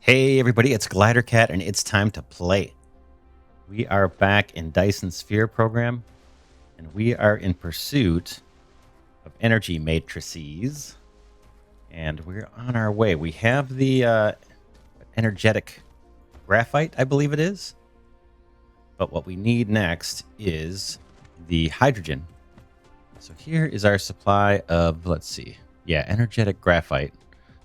Hey everybody, it's Glidercat and it's time to play. We are back in Dyson Sphere program and we are in pursuit of energy matrices and we're on our way. We have the energetic graphite, I believe it is. But what we need next is the hydrogen. So here is our supply of, let's see, energetic graphite.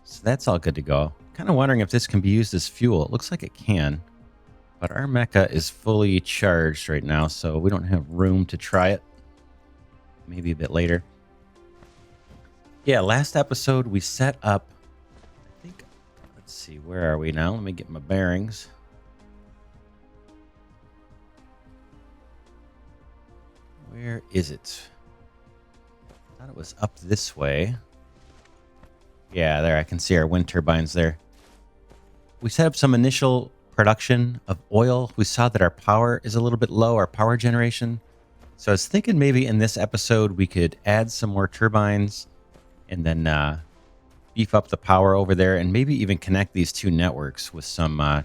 So that's all good to go. Kind of wondering if this can be used as fuel. It looks like it can. But our mecha is fully charged right now, so we don't have room to try it. Maybe a bit later. Yeah, last episode we set up, I think, let's see, where are we now? Let me get my bearings. Where is it? I thought it was up this way. Yeah, there, I can see our wind turbines there. We set up some initial production of oil. We saw that our power is a little bit low, our power generation. So I was thinking maybe in this episode we could add some more turbines and then beef up the power over there and maybe even connect these two networks with some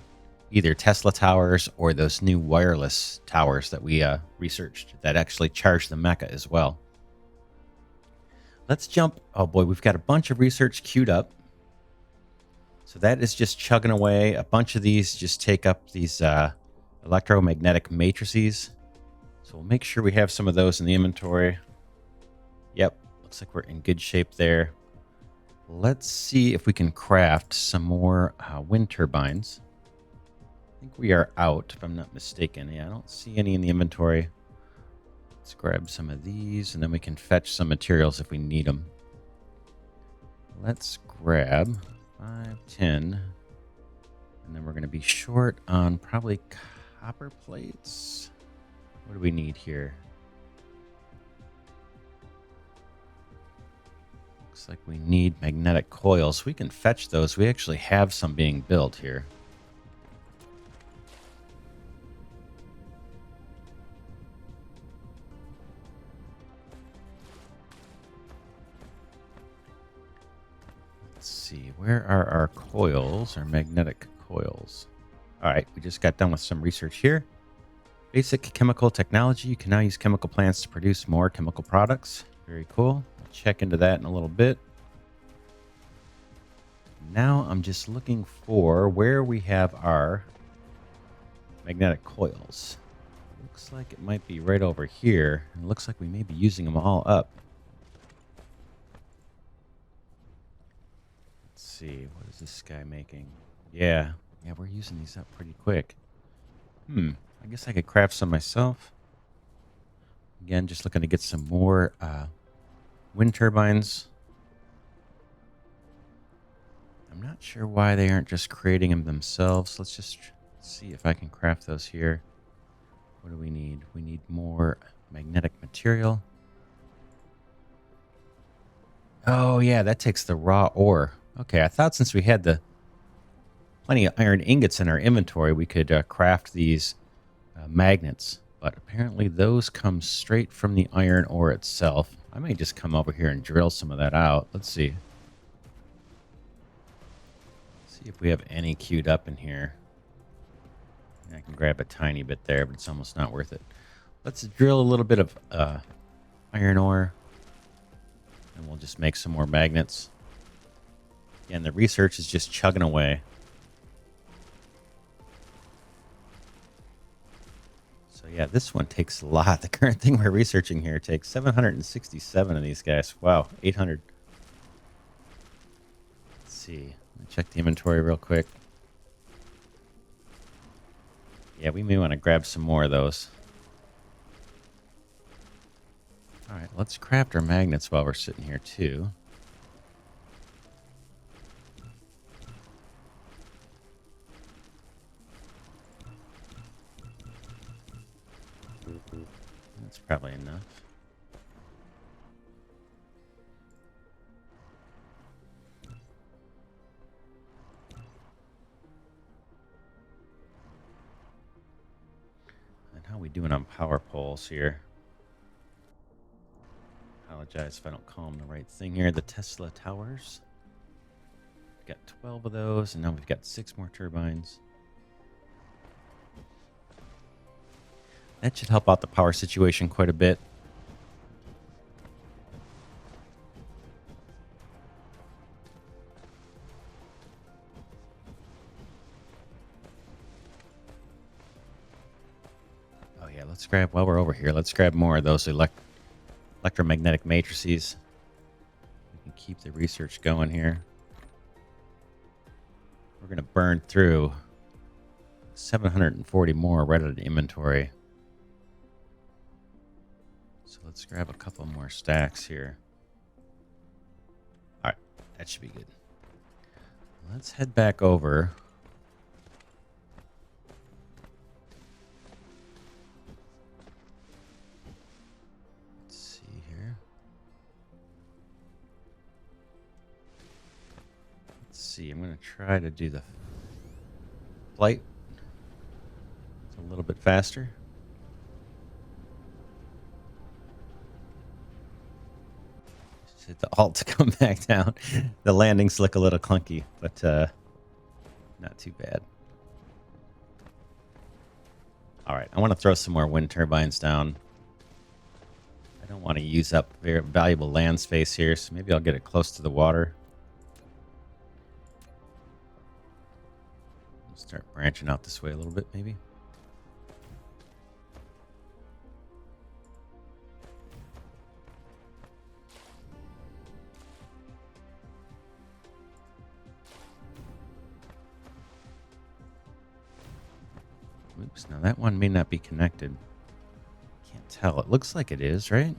either Tesla towers or those new wireless towers that we researched that actually charge the mecha as well. Let's jump. Oh boy, we've got a bunch of research queued up. So that is just chugging away. A bunch of these just take up these electromagnetic matrices. So we'll make sure we have some of those in the inventory. Yep, looks like we're in good shape there. Let's see if we can craft some more wind turbines. I think we are out, if I'm not mistaken. Yeah, I don't see any in the inventory. Let's grab some of these, and then we can fetch some materials if we need them. Let's grab 5, 10. And then we're going to be short on probably copper plates. What do we need here? Looks like we need magnetic coils. We can fetch those. We actually have some being built here. Let's see. Where are our coils, our magnetic coils? All right, we just got done with some research here. Basic chemical technology. You can now use chemical plants to produce more chemical products. Very cool. I'll check into that in a little bit. Now I'm just looking for where we have our magnetic coils. Looks like it might be right over here. It looks like we may be using them all up. Let's see. What is this guy making? Yeah, we're using these up pretty quick. I guess I could craft some myself. Again, just looking to get some more wind turbines. I'm not sure why they aren't just creating them themselves. Let's just see if I can craft those here. What do we need? We need more magnetic material. Oh, yeah, that takes the raw ore. Okay, I thought since we had the plenty of iron ingots in our inventory, we could craft these magnets. But apparently those come straight from the iron ore itself. I may just come over here and drill some of that out. Let's see. See if we have any queued up in here. I can grab a tiny bit there, but it's almost not worth it. Let's drill a little bit of iron ore. And we'll just make some more magnets. Again, the research is just chugging away. So yeah, this one takes a lot. The current thing we're researching here takes 767 of these guys. Wow, 800. Let's see. Let me check the inventory real quick. Yeah, we may want to grab some more of those. All right, let's craft our magnets while we're sitting here too. That's probably enough. And how are we doing on power poles here? Apologize if I don't call them the right thing here. The Tesla towers. We've got 12 of those, and now we've got 6 more turbines. That should help out the power situation quite a bit. Oh yeah, let's grab, while we're over here, let's grab more of those electromagnetic matrices. We can keep the research going here. We're going to burn through 740 more right out of the inventory. So let's grab a couple more stacks here. All right, that should be good. Let's head back over. Let's see here. Let's see. I'm going to try to do the flight. It's a little bit faster. Just hit the alt to come back down. The landings look a little clunky, but not too bad. All right, I want to throw some more wind turbines down. I don't want to use up very valuable land space here, so maybe I'll get it close to the water. Start branching out this way a little bit, maybe. Oops, now that one may not be connected. Can't tell. It looks like it is, right?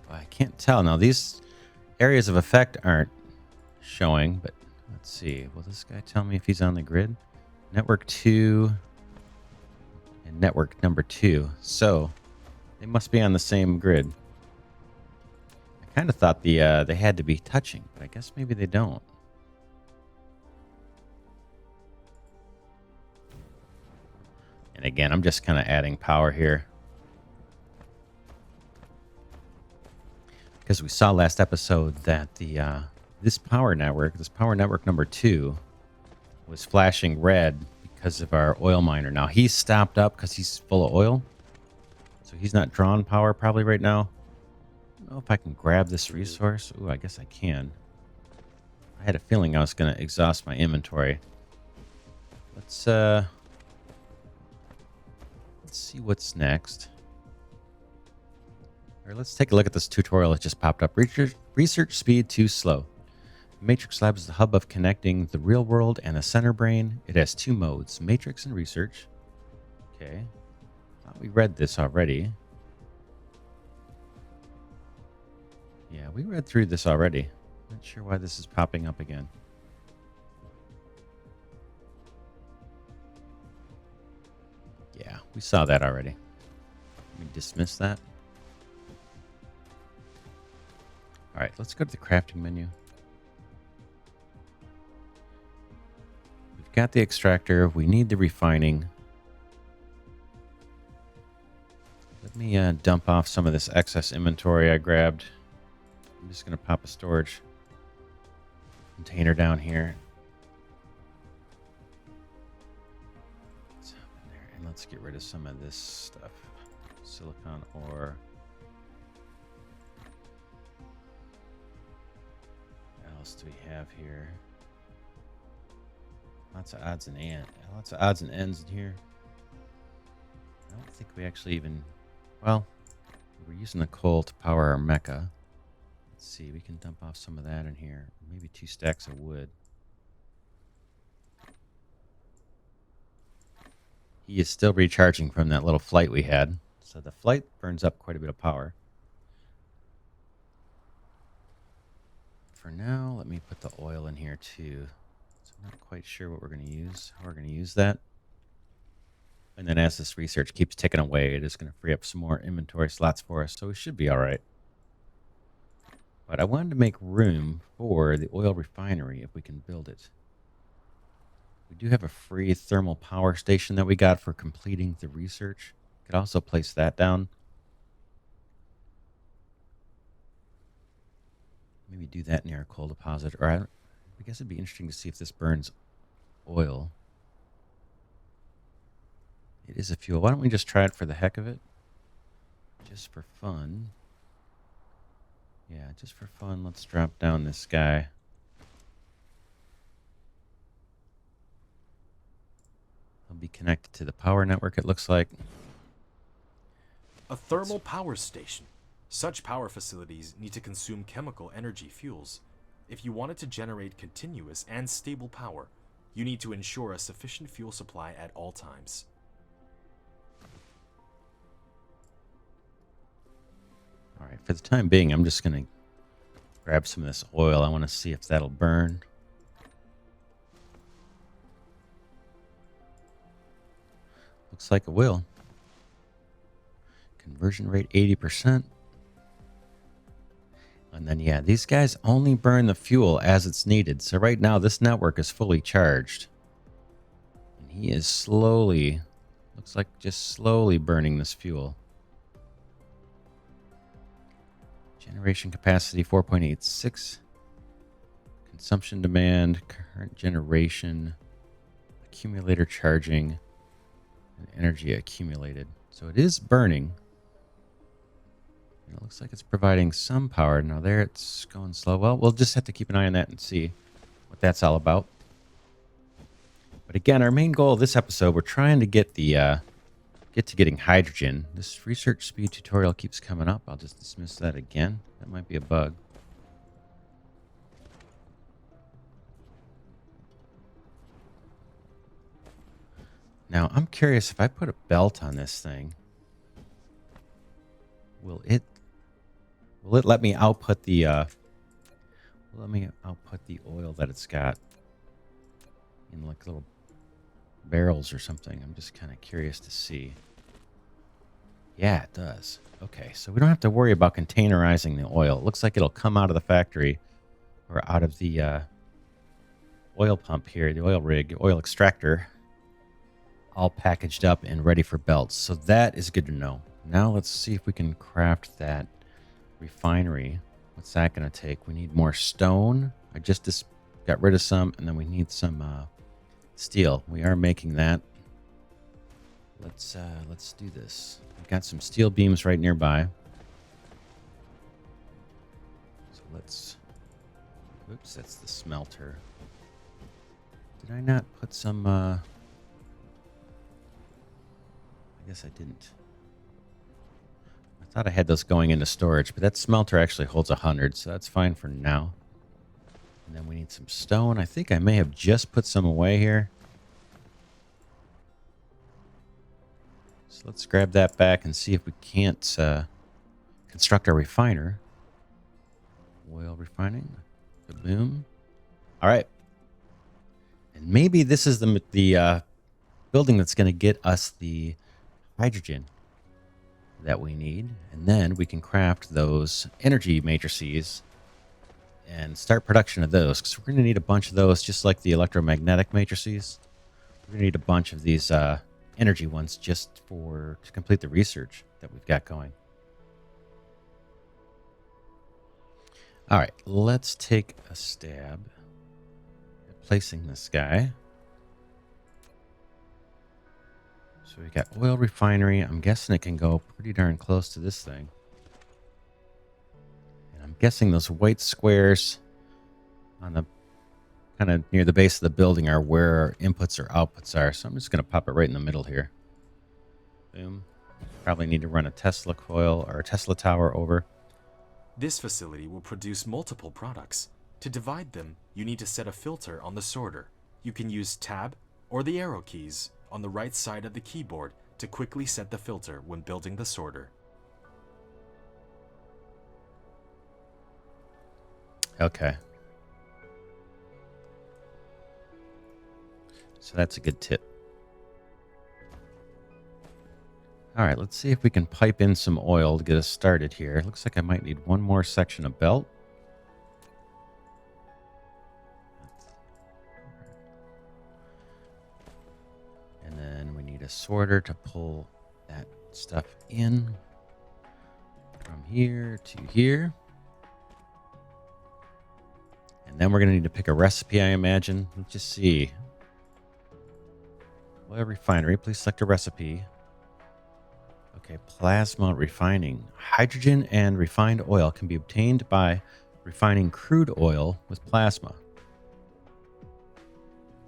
Well, I can't tell. Now, these areas of effect aren't showing, but let's see. Will this guy tell me if he's on the grid? Network 2 and network number 2. So they must be on the same grid. I kind of thought they had to be touching, but I guess maybe they don't. And again, I'm just kind of adding power here. Because we saw last episode that this power network number 2, was flashing red because of our oil miner. Now he's stopped up because he's full of oil, so he's not drawing power probably right now. I don't know if I can grab this resource. Ooh, I guess I can. I had a feeling I was going to exhaust my inventory. Let's see what's next. Or let's take a look at this tutorial that just popped up. Research speed too slow. Matrix Lab is the hub of connecting the real world and the center brain. It has 2 modes, matrix and research. Okay. Thought we read this already. Yeah, we read through this already. Not sure why this is popping up again. Yeah, we saw that already. Let me dismiss that. All right, let's go to the crafting menu. We've got the extractor. We need the refining. Let me dump off some of this excess inventory I grabbed. I'm just going to pop a storage container down here. And let's get rid of some of this stuff. Silicon ore. What else do we have here? Lots of odds and ends in here. I don't think we actually even... Well, we're using the coal to power our mecha. Let's see, we can dump off some of that in here. Maybe 2 stacks of wood. He is still recharging from that little flight we had. So the flight burns up quite a bit of power. For now, let me put the oil in here too. So I'm not quite sure what we're going to use, how we're going to use that. And then as this research keeps ticking away, it is going to free up some more inventory slots for us. So we should be all right. But I wanted to make room for the oil refinery if we can build it. We do have a free thermal power station that we got for completing the research. Could also place that down. Maybe do that near a coal deposit. Or I guess it'd be interesting to see if this burns oil. It is a fuel. Why don't we just try it for the heck of it? Just for fun. Yeah, just for fun, let's drop down this guy. He'll be connected to the power network, it looks like. A thermal power station. Such power facilities need to consume chemical energy fuels. If you want it to generate continuous and stable power, you need to ensure a sufficient fuel supply at all times. All right, for the time being, I'm just going to grab some of this oil. I want to see if that'll burn. Looks like it will. Conversion rate 80%. And then, yeah, these guys only burn the fuel as it's needed. So right now, this network is fully charged. And he is slowly, looks like just slowly burning this fuel. Generation capacity 4.86. Consumption demand, current generation, accumulator charging, and energy accumulated. So it is burning. It looks like it's providing some power. Now there it's going slow. Well, we'll just have to keep an eye on that and see what that's all about. But again, our main goal of this episode, we're trying to get getting hydrogen. This research speed tutorial keeps coming up. I'll just dismiss that again. That might be a bug. Now, I'm curious if I put a belt on this thing, will it let me output the oil that it's got in like little barrels or something? I'm just kind of curious to see. Yeah, it does. Okay, so we don't have to worry about containerizing the oil. It looks like it'll come out of the factory or out of the oil pump here, the oil rig, oil extractor, all packaged up and ready for belts. So that is good to know. Now let's see if we can craft that refinery. What's that going to take? We need more stone. I just got rid of some, and then we need some steel. We are making that. Let's do this. We've got some steel beams right nearby. So let's. Oops, that's the smelter. Did I not put some? I guess I didn't. I thought I had those going into storage, but that smelter actually holds 100, so that's fine for now. And then we need some stone. I think I may have just put some away here. So let's grab that back and see if we can't construct our refiner. Oil refining. Boom. All right. And maybe this is the building that's going to get us the hydrogen that we need. And then we can craft those energy matrices and start production of those, because we're going to need a bunch of those, just like the electromagnetic matrices. We're going to need a bunch of these energy ones just to complete the research that we've got going. All right, let's take a stab at placing this guy. So we got oil refinery. I'm guessing it can go pretty darn close to this thing. And I'm guessing those white squares on the kind of near the base of the building are where our inputs or outputs are. So I'm just going to pop it right in the middle here. Boom. Probably need to run a Tesla coil or a Tesla tower over. This facility will produce multiple products. To divide them, you need to set a filter on the sorter. You can use Tab or the arrow keys on the right side of the keyboard to quickly set the filter when building the sorter. Okay. So that's a good tip. All right, let's see if we can pipe in some oil to get us started here. Looks like I might need one more section of belt. And then we need a sorter to pull that stuff in from here to here. And then we're going to need to pick a recipe, I imagine. Let's just see. Oil refinery. Please select a recipe. Okay, plasma refining. Hydrogen and refined oil can be obtained by refining crude oil with plasma.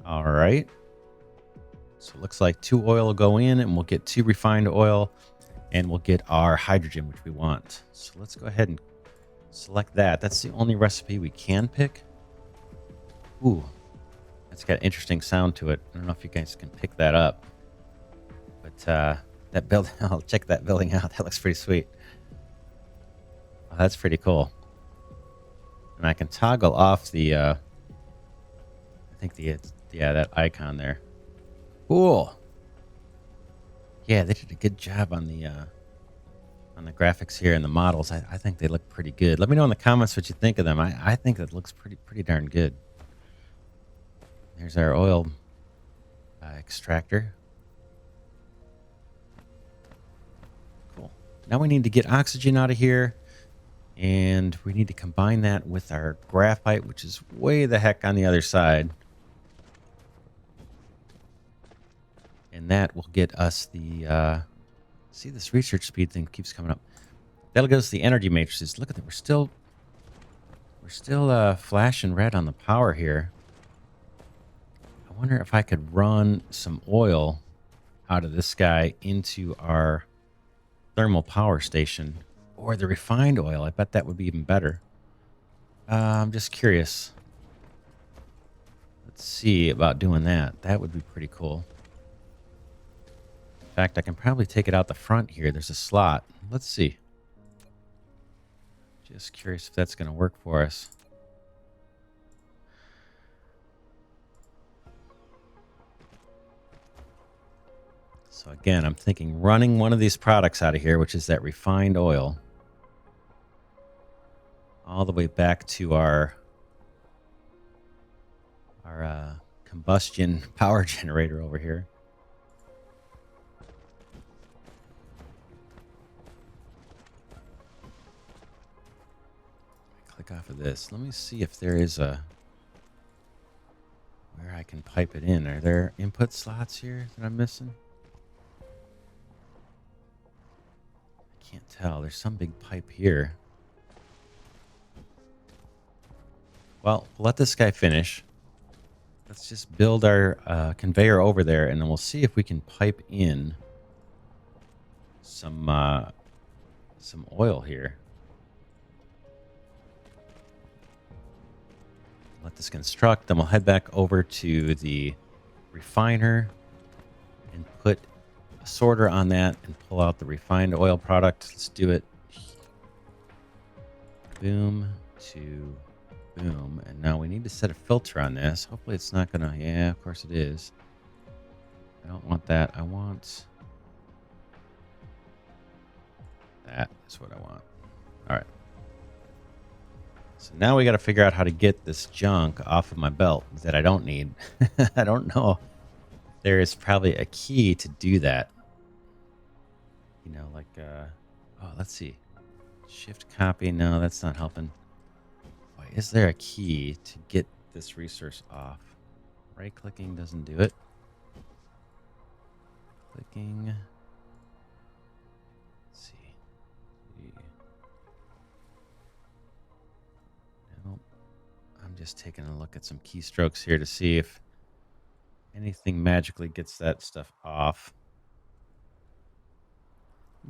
All right. So it looks like 2 oil will go in, and we'll get 2 refined oil, and we'll get our hydrogen, which we want. So let's go ahead and select that. That's the only recipe we can pick. Ooh, that's got an interesting sound to it. I don't know if you guys can pick that up. But that build, I'll check that building out. That looks pretty sweet. Oh, that's pretty cool. And I can toggle off the, I think that icon there. Cool. Yeah, they did a good job on the graphics here and the models. I think they look pretty good. Let me know in the comments what you think of them. I think that looks pretty darn good. There's our oil extractor. Cool. Now we need to get oxygen out of here, and we need to combine that with our graphite, which is way the heck on the other side. And that will get us the, see, this research speed thing keeps coming up. That'll get us the energy matrices. Look at that. We're still flashing red on the power here. I wonder if I could run some oil out of this guy into our thermal power station, or the refined oil. I bet that would be even better. I'm just curious. Let's see about doing that. That would be pretty cool. In fact, I can probably take it out the front here. There's a slot. Let's see. Just curious if that's going to work for us. So again, I'm thinking running one of these products out of here, which is that refined oil, all the way back to our combustion power generator over here. Click off of this. Let me see if there is where I can pipe it in. Are there input slots here that I'm missing? I can't tell. There's some big pipe here. Well, let this guy finish. Let's just build our conveyor over there, and then we'll see if we can pipe in some oil here. Let this construct, then we'll head back over to the refiner and put a sorter on that and pull out the refined oil product. Let's do it. Boom to boom. And now we need to set a filter on this. Hopefully it's not gonna, yeah, of course it is. I don't want that. I want that is what I want. All right. So now we got to figure out how to get this junk off of my belt that I don't need. I don't know. There is probably a key to do that. You know, like, oh, let's see. Shift copy. No, that's not helping. Why is there a key to get this resource off? Right clicking doesn't do it. Clicking. Let's see. I'm just taking a look at some keystrokes here to see if anything magically gets that stuff off.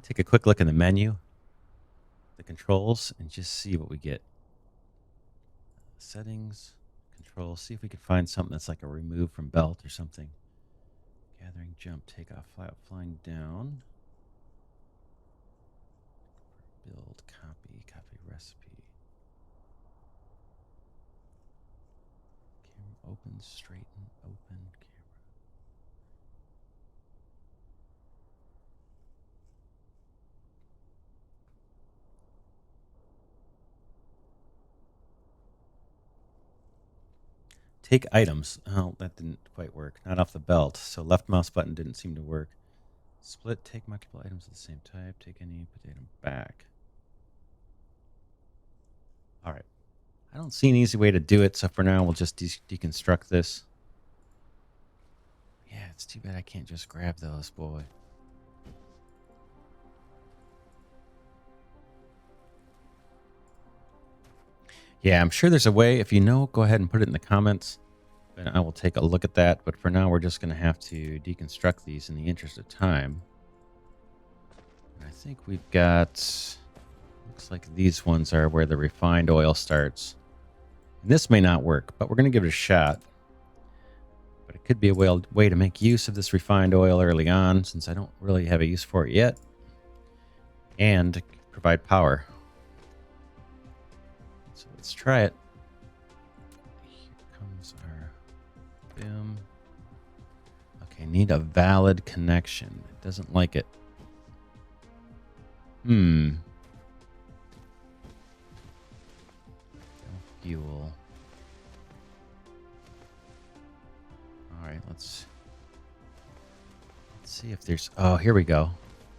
Take a quick look in the menu, the controls, and just see what we get. Settings, controls, see if we can find something that's like a remove from belt or something. Gathering, jump, take off, fly up, flying down. Build, copy recipe. Open, straighten, open, camera. Take items. Oh, that didn't quite work. Not off the belt. So left mouse button didn't seem to work. Split, take multiple items of the same type. Take any, put item back. All right. I don't see an easy way to do it, so for now we'll just deconstruct this. Yeah, it's too bad I can't just grab those, boy. Yeah, I'm sure there's a way. If you know, go ahead and put it in the comments, and I will take a look at that. But for now, we're just going to have to deconstruct these in the interest of time. And I think we've got... Looks like these ones are where the refined oil starts. And this may not work, but we're going to give it a shot. But it could be a way to make use of this refined oil early on, since I don't really have a use for it yet. And provide power. So let's try it. Here comes our BIM. Okay, need a valid connection. It doesn't like it. No fuel. All right, let's see if there's... Oh, here we go.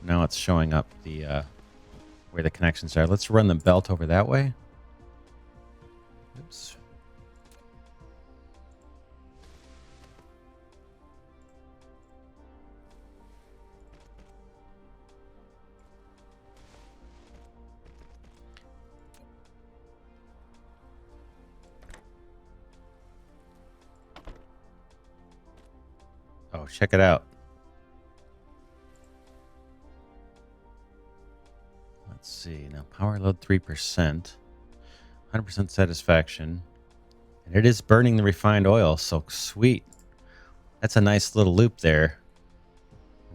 Now it's showing up the where the connections are. Let's run the belt over that way. Oops. Oh, check it out. Let's see. Now, power load 3%. 100% satisfaction. And it is burning the refined oil, so sweet. That's a nice little loop there.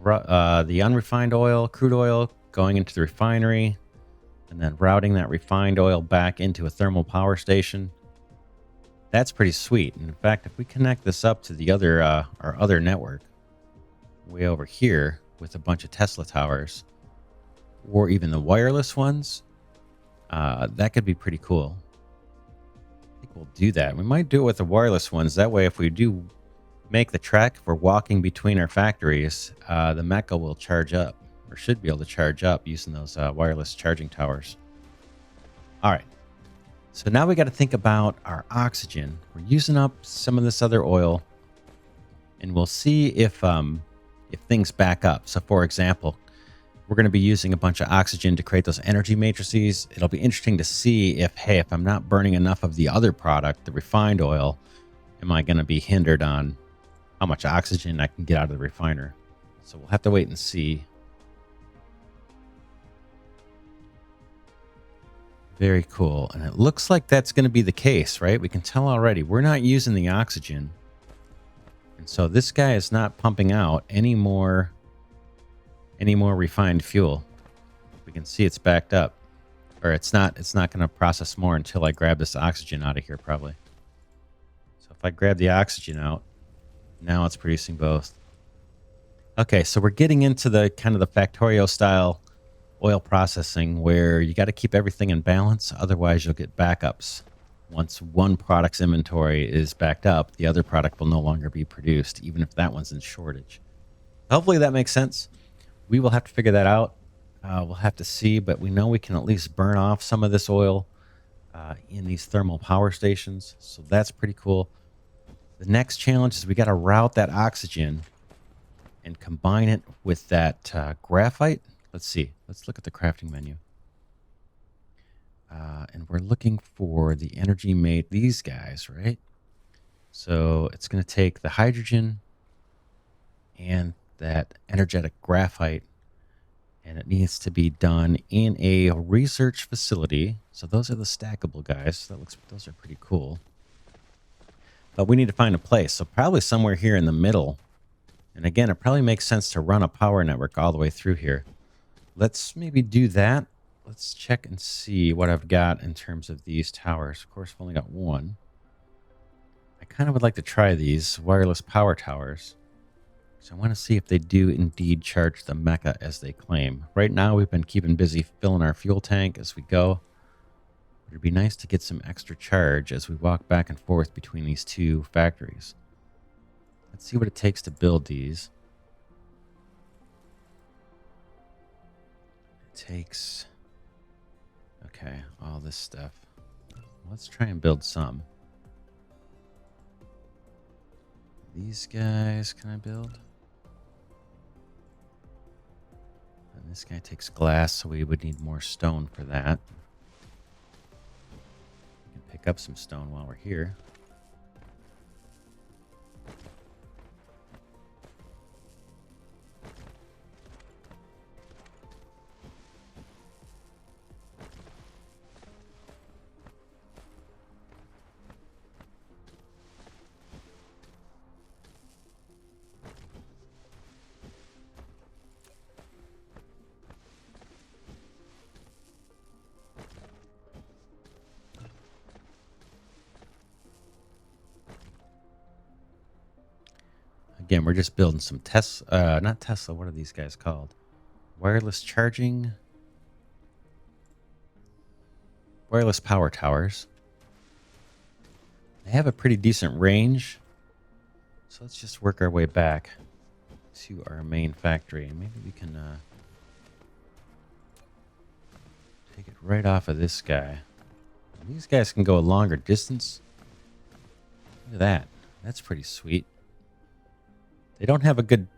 The unrefined oil, crude oil, going into the refinery, and then routing that refined oil back into a thermal power station. That's pretty sweet. And in fact, if we connect this up to the other our other network, way over here with a bunch of Tesla towers, or even the wireless ones, that could be pretty cool. I think we'll do that. We might do it with the wireless ones. That way, if we do make the trek, if we're walking between our factories, the mecha will charge up, or should be able to charge up using those wireless charging towers. All right. So now we got to think about our oxygen. We're using up some of this other oil, and we'll see if things back up. So, for example, we're going to be using a bunch of oxygen to create those energy matrices. It'll be interesting to see if, hey, if I'm not burning enough of the other product, the refined oil, am I going to be hindered on how much oxygen I can get out of the refiner? So we'll have to wait and see. Very cool. And it looks like that's going to be the case, right? We can tell already we're not using the oxygen. And so this guy is not pumping out any more refined fuel. We can see it's backed up. Or it's not going to process more until I grab this oxygen out of here, probably. So if I grab the oxygen out, now it's producing both. Okay, so we're getting into the kind of the Factorio style oil processing where you got to keep everything in balance. Otherwise, you'll get backups. Once one product's inventory is backed up, the other product will no longer be produced, even if that one's in shortage. Hopefully that makes sense. We will have to figure that out. We'll have to see, but we know we can at least burn off some of this oil in these thermal power stations. So that's pretty cool. The next challenge is we got to route that oxygen and combine it with that graphite. Let's see. Let's look at the crafting menu. And we're looking for the energy mate, these guys, right? So it's going to take the hydrogen and that energetic graphite, and it needs to be done in a research facility. So those are the stackable guys. Those are pretty cool. But we need to find a place. So probably somewhere here in the middle. And again, it probably makes sense to run a power network all the way through here. Let's maybe do that. Let's check and see what I've got in terms of these towers. Of course, I've only got one. I kind of would like to try these wireless power towers. So I want to see if they do indeed charge the mecha as they claim. Right now, we've been keeping busy filling our fuel tank as we go. It'd be nice to get some extra charge as we walk back and forth between these two factories. Let's see what it takes to build these. It takes... Okay, all this stuff. let's try and build some. These guys, can I build? And this guy takes glass, so we would need more stone for that. We can pick up some stone while we're here. Again, we're just building some Tesla, not Tesla, what are these guys called? Wireless charging, wireless power towers. They have a pretty decent range. So let's just work our way back to our main factory. And maybe we can take it right off of this guy. And these guys can go a longer distance. Look at that. That's pretty sweet. They don't have a good,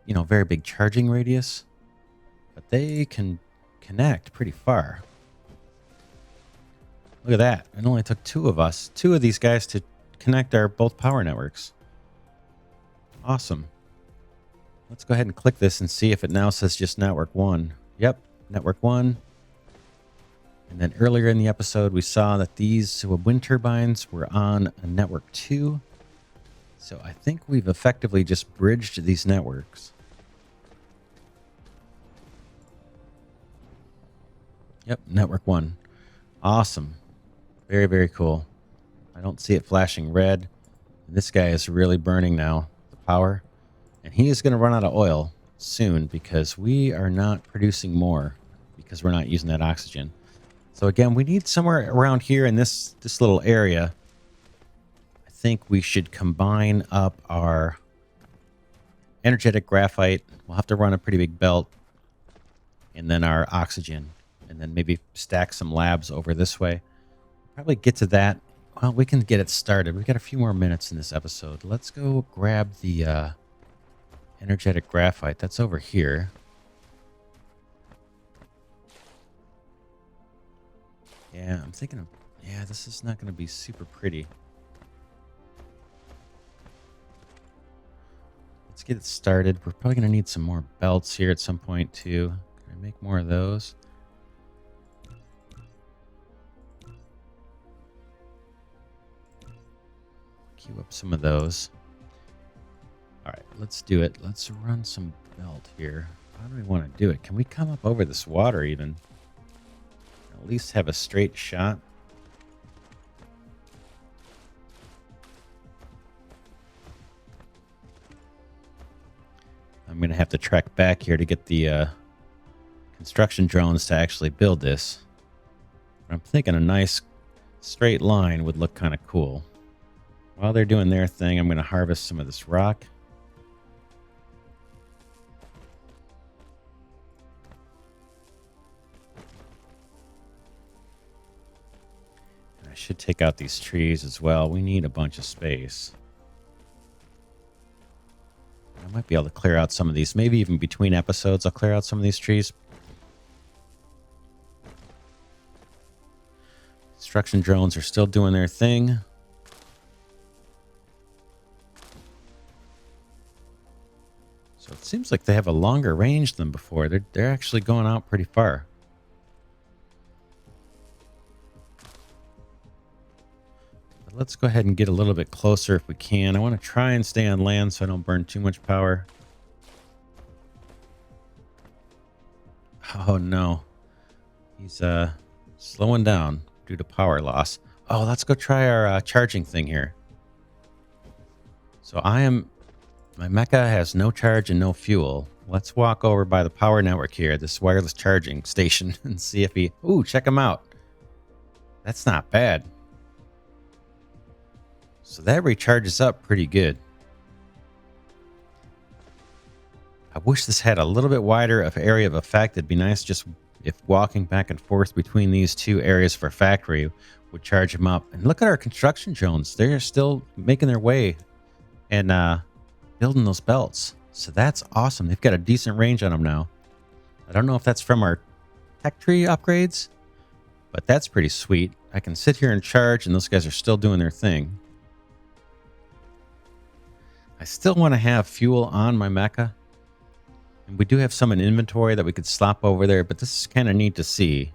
very big charging radius, but they can connect pretty far. Look at that. It only took two of these guys to connect our both power networks. Awesome. Let's go ahead and click this and see if it now says just network 1. Yep, network 1. And then earlier in the episode, we saw that these wind turbines were on a network 2. So I think we've effectively just bridged these networks. Yep, network 1. Awesome. Very, very cool. I don't see it flashing red. This guy is really burning now, the power. And he is going to run out of oil soon because we are not producing more because we're not using that oxygen. So again, we need somewhere around here in this little area. I think we should combine up our energetic graphite. We'll have to run a pretty big belt. And then our oxygen. And then maybe stack some labs over this way. Probably get to that. Well, we can get it started. We've got a few more minutes in this episode. Let's go grab the energetic graphite. That's over here. Yeah, I'm thinking of... Yeah, this is not going to be super pretty. Let's get it started. We're probably going to need some more belts here at some point, too. Can I make more of those? Queue up some of those. All right, let's do it. Let's run some belt here. How do we want to do it? Can we come up over this water even? At least have a straight shot. I'm going to have to trek back here to get the construction drones to actually build this. I'm thinking a nice straight line would look kind of cool. While they're doing their thing, I'm going to harvest some of this rock. And I should take out these trees as well. We need a bunch of space. I might be able to clear out some of these. Maybe even between episodes, I'll clear out some of these trees. Construction drones are still doing their thing. So it seems like they have a longer range than before. They're actually going out pretty far. But let's go ahead and get a little bit closer if we can. I want to try and stay on land so I don't burn too much power. Oh no. He's slowing down due to power loss. Oh, let's go try our charging thing here. So my mecha has no charge and no fuel. Let's walk over by the power network here, this wireless charging station, and see if he... Ooh, check him out. That's not bad. So that recharges up pretty good. I wish this had a little bit wider of area of effect. It'd be nice just if walking back and forth between these two areas for factory would charge them up. And look at our construction drones. They're still making their way and building those belts. So that's awesome. They've got a decent range on them now. I don't know if that's from our tech tree upgrades, but that's pretty sweet. I can sit here and charge, and those guys are still doing their thing. I still want to have fuel on my mecha. And we do have some in inventory that we could slop over there, but this is kind of neat to see.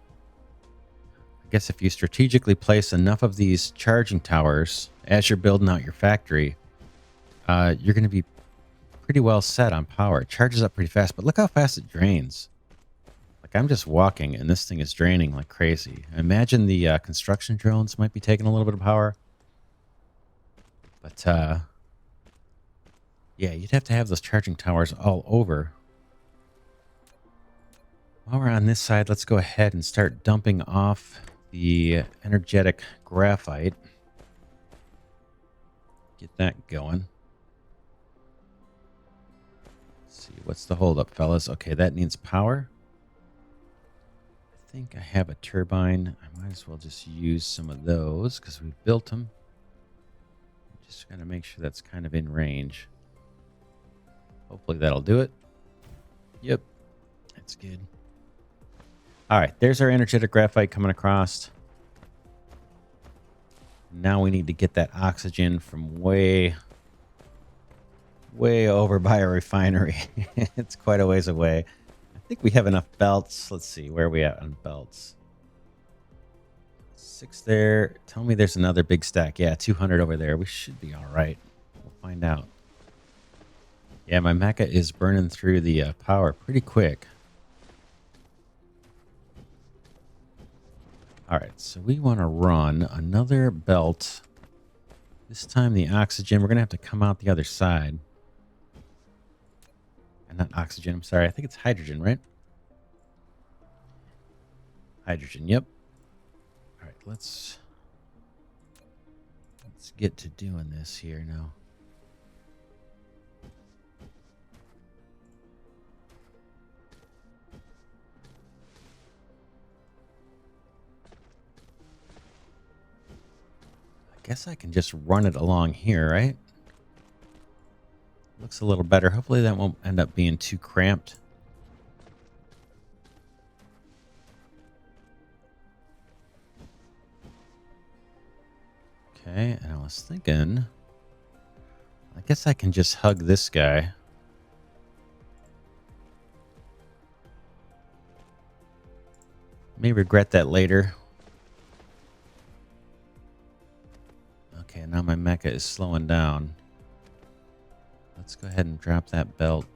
I guess if you strategically place enough of these charging towers as you're building out your factory, you're going to be pretty well set on power. It charges up pretty fast, but look how fast it drains. Like, I'm just walking, and this thing is draining like crazy. I imagine the construction drones might be taking a little bit of power. But, yeah, you'd have to have those charging towers all over. While we're on this side, let's go ahead and start dumping off the energetic graphite. Get that going. Let's see, what's the holdup, fellas? Okay, that needs power. I think I have a turbine. I might as well just use some of those because we've built them. Just got to make sure that's kind of in range. Hopefully that'll do it. Yep, that's good. All right, there's our energetic graphite coming across. Now we need to get that oxygen from way over by a refinery. It's quite a ways away. I think we have enough belts. Let's see, where are we at on belts? 6 there. Tell me there's another big stack. Yeah, 200 over there. We should be all right. We'll find out. Yeah, my mecha is burning through the power pretty quick. All right, so we want to run another belt. This time the oxygen, we're going to have to come out the other side. And not oxygen, I'm sorry. I think it's hydrogen, right? Hydrogen, yep. All right, let's get to doing this here now. Guess I can just run it along here, right? Looks a little better. Hopefully that won't end up being too cramped. Okay, and I was thinking, I guess I can just hug this guy. May regret that later. Okay, now my mecha is slowing down. Let's go ahead and drop that belt.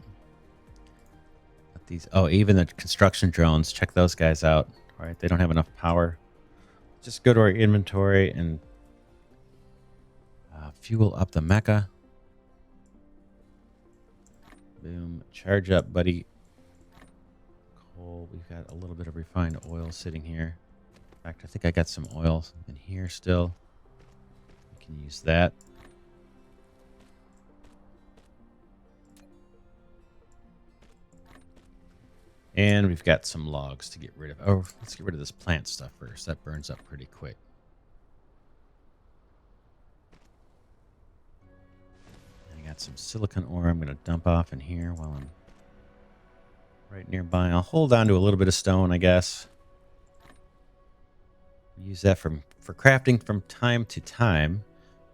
Let these, oh, even the construction drones, check those guys out. All right, they don't have enough power. Just go to our inventory and fuel up the mecha. Boom, charge up, buddy. Coal, we've got a little bit of refined oil sitting here. In fact, I think I got some oil in here still. Can use that. And we've got some logs to get rid of. Oh, let's get rid of this plant stuff first. That burns up pretty quick. And I got some silicon ore I'm going to dump off in here while I'm right nearby. I'll hold on to a little bit of stone, I guess. Use that for crafting from time to time.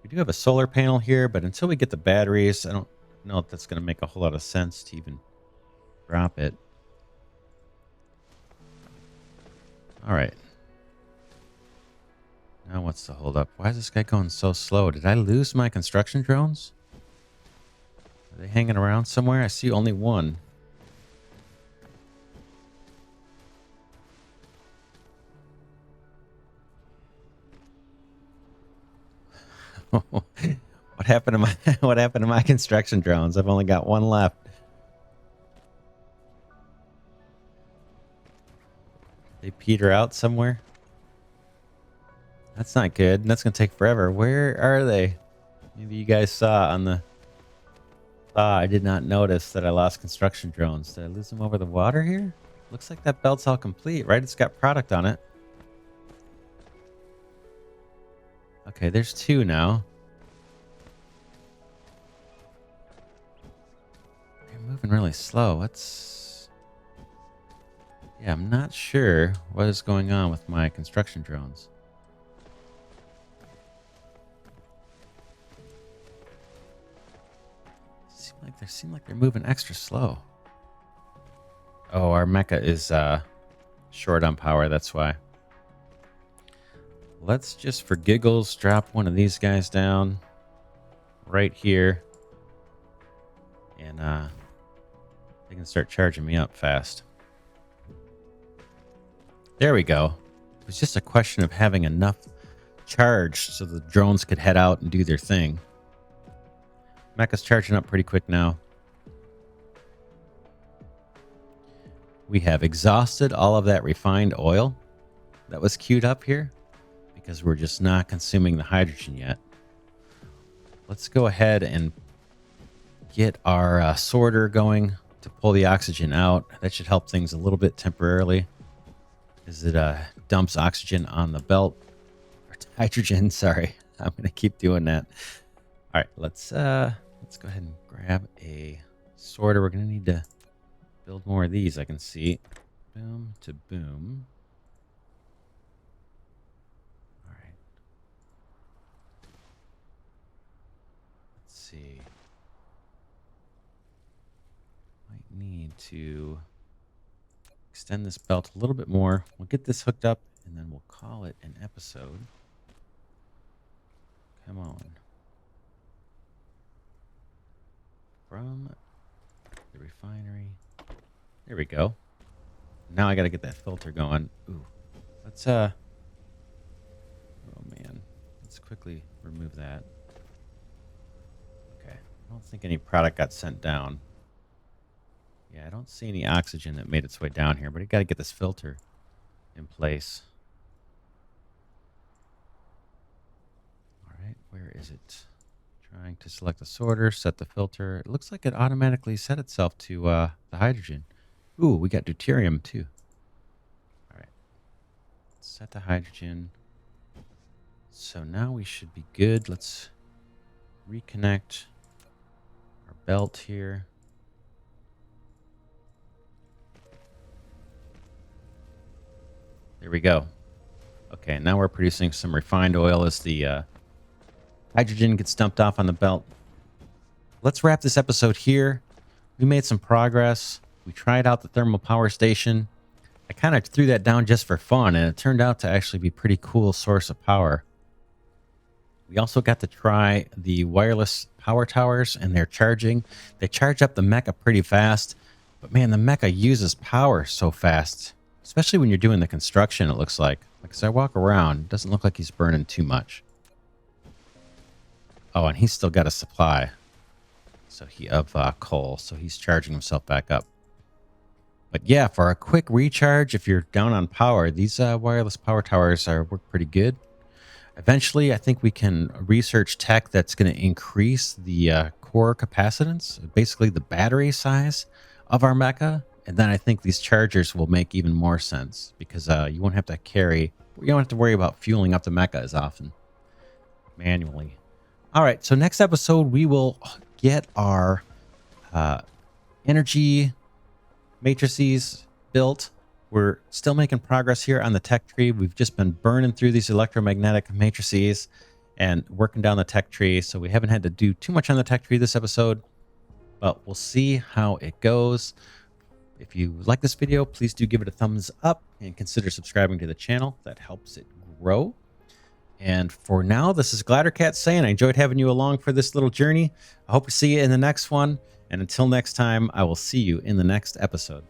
We do have a solar panel here, but until we get the batteries, I don't know if that's going to make a whole lot of sense to even drop it. All right. Now what's the holdup? Why is this guy going so slow? Did I lose my construction drones? Are they hanging around somewhere? I see only one. What happened to my construction drones? I've only got one left. They peter out somewhere. That's not good. That's gonna take forever. Where are they? Maybe you guys saw on the. I did not notice that I lost construction drones. Did I lose them over the water here? Looks like that belt's all complete, right? It's got product on it. Okay, there's 2 now. They're moving really slow. Yeah, I'm not sure what is going on with my construction drones. Seem like they're moving extra slow. Oh, our mecha is short on power, that's why. Let's just, for giggles, drop one of these guys down right here. And they can start charging me up fast. There we go. It was just a question of having enough charge so the drones could head out and do their thing. Mecha's charging up pretty quick now. We have exhausted all of that refined oil that was queued up here because we're just not consuming the hydrogen yet. Let's go ahead and get our sorter going to pull the oxygen out. That should help things a little bit temporarily, as it dumps oxygen on the belt. Or hydrogen, sorry. I'm going to keep doing that. All right, let's go ahead and grab a sorter. We're going to need to build more of these, I can see. Boom to boom. All right. Let's see. Might need to extend this belt a little bit more. We'll get this hooked up, and then we'll call it an episode. Come on. From the refinery. There we go. Now I got to get that filter going. Ooh. Let's, oh man. Let's quickly remove that. Okay. I don't think any product got sent down. Yeah, I don't see any oxygen that made its way down here, but I got to get this filter in place. All right, where is it? Trying to select the sorter, set the filter. It looks like it automatically set itself to the hydrogen. Ooh, we got deuterium too. All right, set the hydrogen. So now we should be good. Let's reconnect our belt here. There we go. Okay, now we're producing some refined oil as the hydrogen gets dumped off on the belt. Let's wrap this episode here. We made some progress. We tried out the thermal power station. I kind of threw that down just for fun, and it turned out to actually be a pretty cool source of power. We also got to try the wireless power towers and their charging. They charge up the mecha pretty fast, but man, the mecha uses power so fast. Especially when you're doing the construction, it looks like. Like, as I walk around, it doesn't look like he's burning too much. Oh, and he's still got a supply. So of coal, so he's charging himself back up. But yeah, for a quick recharge, if you're down on power, these wireless power towers work pretty good. Eventually, I think we can research tech that's going to increase the core capacitance, basically the battery size of our mecha. And then I think these chargers will make even more sense because you don't have to worry about fueling up the mecha as often manually. All right, so next episode, we will get our energy matrices built. We're still making progress here on the tech tree. We've just been burning through these electromagnetic matrices and working down the tech tree. So we haven't had to do too much on the tech tree this episode, but we'll see how it goes. If you like this video, please do give it a thumbs up and consider subscribing to the channel. That helps it grow. And for now, this is Glidercat saying I enjoyed having you along for this little journey. I hope to see you in the next one. And until next time, I will see you in the next episode.